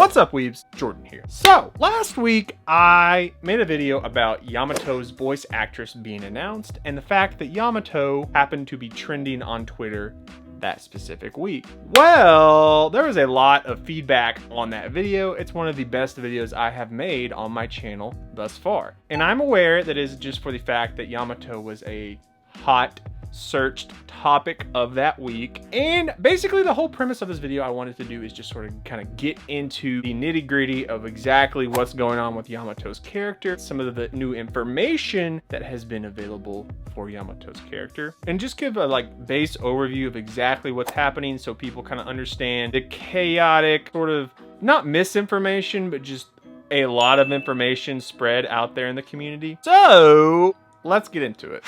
What's up, weebs? Jordan here. So, last week I made a video about Yamato's voice actress being announced and the fact that Yamato happened to be trending on Twitter that specific week. Well, there was a lot of feedback on that video. It's one of the best videos I have made on my channel thus far. And I'm aware that it is just for the fact that Yamato was a hot searched topic of that week. And basically the whole premise of this video I wanted to do is just sort of kind of get into the nitty-gritty of exactly what's going on with Yamato's character, some of the new information that has been available for Yamato's character, and just give a base overview of exactly what's happening so people kind of understand the chaotic sort of, not misinformation, but just a lot of information spread out there in the community. So let's get into it.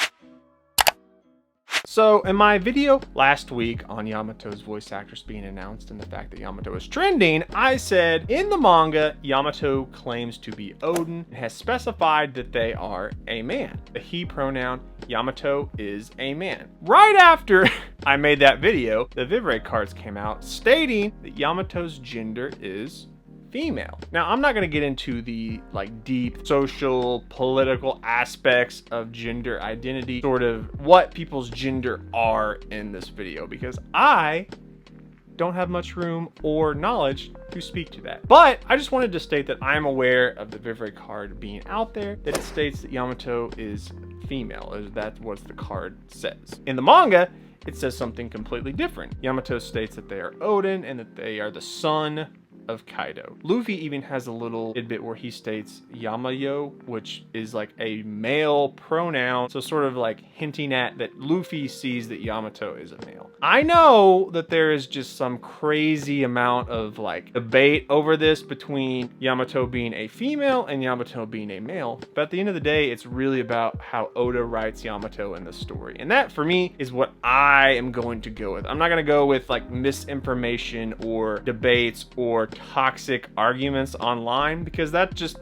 So in my video last week on Yamato's voice actress being announced and the fact that Yamato is trending, I said in the manga, Yamato claims to be Odin and has specified that they are a man. The he pronoun Yamato is a man. Right after I made that video, the Vivre cards came out stating that Yamato's gender is female. Now, I'm not going to get into the deep social, political aspects of gender identity, sort of what people's gender are in this video, because I don't have much room or knowledge to speak to that. But I just wanted to state that I'm aware of the Vivre card being out there, that it states that Yamato is female, as that's what the card says. In the manga, it says something completely different. Yamato states that they are Odin and that they are the son of Kaido. Luffy even has a little tidbit where he states Yamayo, which is a male pronoun, so sort of hinting at that Luffy sees that Yamato is a male. I know that there is just some crazy amount of debate over this between Yamato being a female and Yamato being a male, but at the end of the day, it's really about how Oda writes Yamato in the story, and that for me is what I am going to go with. I'm not going to go with misinformation or debates or toxic arguments online, because that just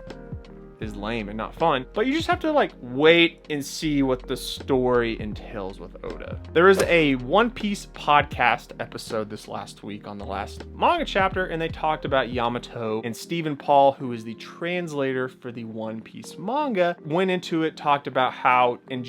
is lame and not fun. But you just have to wait and see what the story entails with Oda. There was a One Piece podcast episode this last week on the last manga chapter, and they talked about Yamato, and Stephen Paul, who is the translator for the One Piece manga, went into it, talked about how in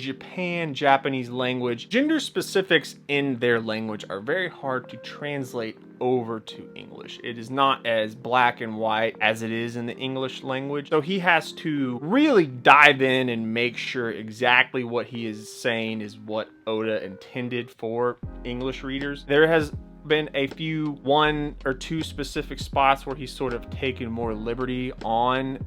Japanese language, gender specifics in their language are very hard to translate over to English. It is not as black and white as it is in the English language. So he has to really dive in and make sure exactly what he is saying is what Oda intended for English readers. There has been a few one or two specific spots where he's sort of taken more liberty on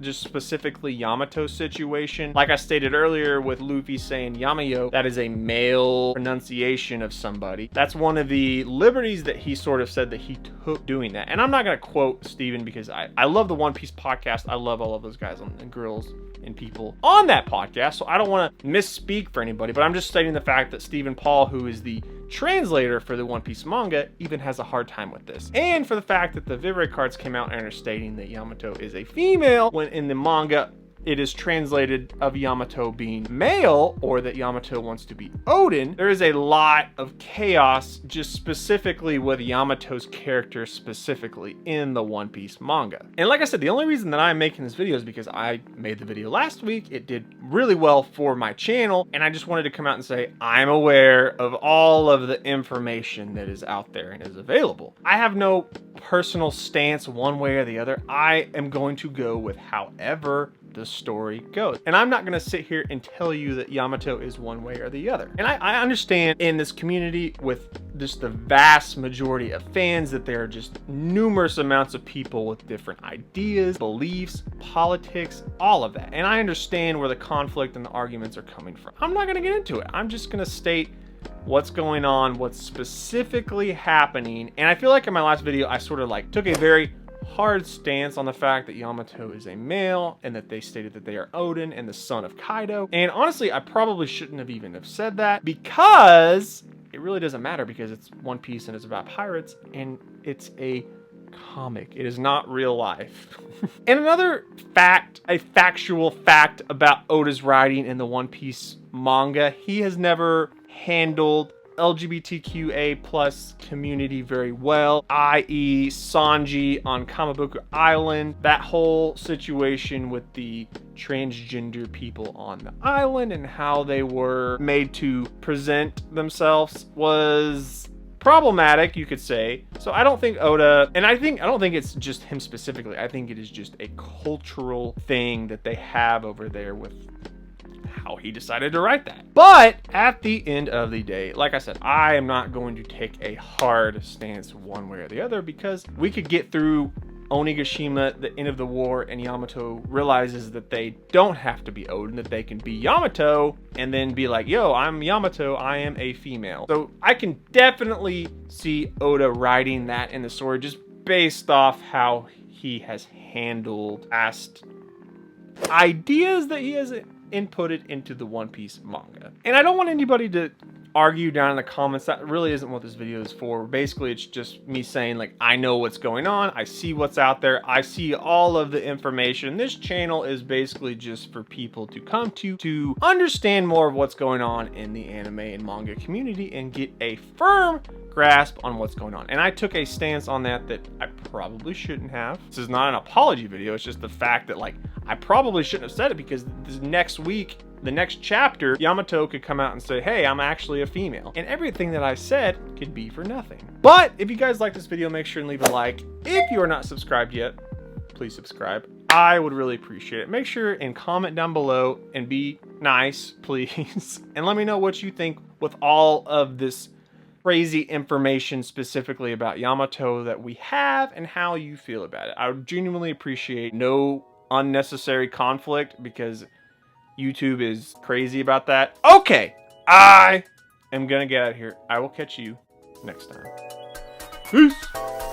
just specifically Yamato's situation. Like I stated earlier with Luffy saying Yamayo, that is a male pronunciation of somebody. That's one of the liberties that he sort of said that he took doing that. And I'm not going to quote Steven, because I love the One Piece podcast. I love all of those guys and girls and people on that podcast, so I don't want to misspeak for anybody, but I'm just stating the fact that Stephen Paul, who is the translator for the One Piece manga, even has a hard time with this. And for the fact that the Vivre cards came out and are stating that Yamato is a female, when in the manga it is translated of Yamato being male, or that Yamato wants to be Odin. There is a lot of chaos just specifically with Yamato's character specifically in the One Piece manga. And like I said, the only reason that I'm making this video is because I made the video last week. It did really well for my channel, and I just wanted to come out and say I'm aware of all of the information that is out there and is available. I have no personal stance one way or the other. I am going to go with however the story goes. And I'm not going to sit here and tell you that Yamato is one way or the other. And I understand in this community with just the vast majority of fans that there are just numerous amounts of people with different ideas, beliefs, politics, all of that. And I understand where the conflict and the arguments are coming from. I'm not going to get into it. I'm just going to state what's going on, what's specifically happening. And I feel like in my last video, I sort of took a very hard stance on the fact that Yamato is a male and that they stated that they are Odin and the son of Kaido. And honestly, I probably shouldn't have even have said that, because it really doesn't matter, because it's One Piece and it's about pirates and it's a comic. It is not real life. And another fact, a factual fact about Oda's writing in the One Piece manga, he has never handled LGBTQA plus community very well, i.e. Sanji on Kamabuku Island. That whole situation with the transgender people on the island and how they were made to present themselves was problematic, you could say. So I don't think Oda, and I don't think it's just him specifically. I think it is just a cultural thing that they have over there with how he decided to write that. But at the end of the day, like I said, I am not going to take a hard stance one way or the other, because we could get through Onigashima, the end of the war, and Yamato realizes that they don't have to be Odin, that they can be Yamato, and then be like, yo, I'm Yamato, I am a female. So I can definitely see Oda writing that in the story just based off how he has handled past ideas that he has inputted into the One Piece manga. And I don't want anybody to argue down in the comments. That really isn't what this video is for. Basically, it's just me saying, like, I know what's going on. I see what's out there. I see all of the information. This channel is basically just for people to come to understand more of what's going on in the anime and manga community and get a firm grasp on what's going on. And I took a stance on that I probably shouldn't have. This is not an apology video. It's just the fact that, like, I probably shouldn't have said it, because this next week, the next chapter, Yamato could come out and say, hey, I'm actually a female. And everything that I said could be for nothing. But if you guys like this video, make sure and leave a like. If you are not subscribed yet, please subscribe. I would really appreciate it. Make sure and comment down below and be nice, please. And let me know what you think with all of this crazy information specifically about Yamato that we have and how you feel about it. I would genuinely appreciate no unnecessary conflict, because YouTube is crazy about that. Okay, I am gonna get out of here. I will catch you next time. Peace.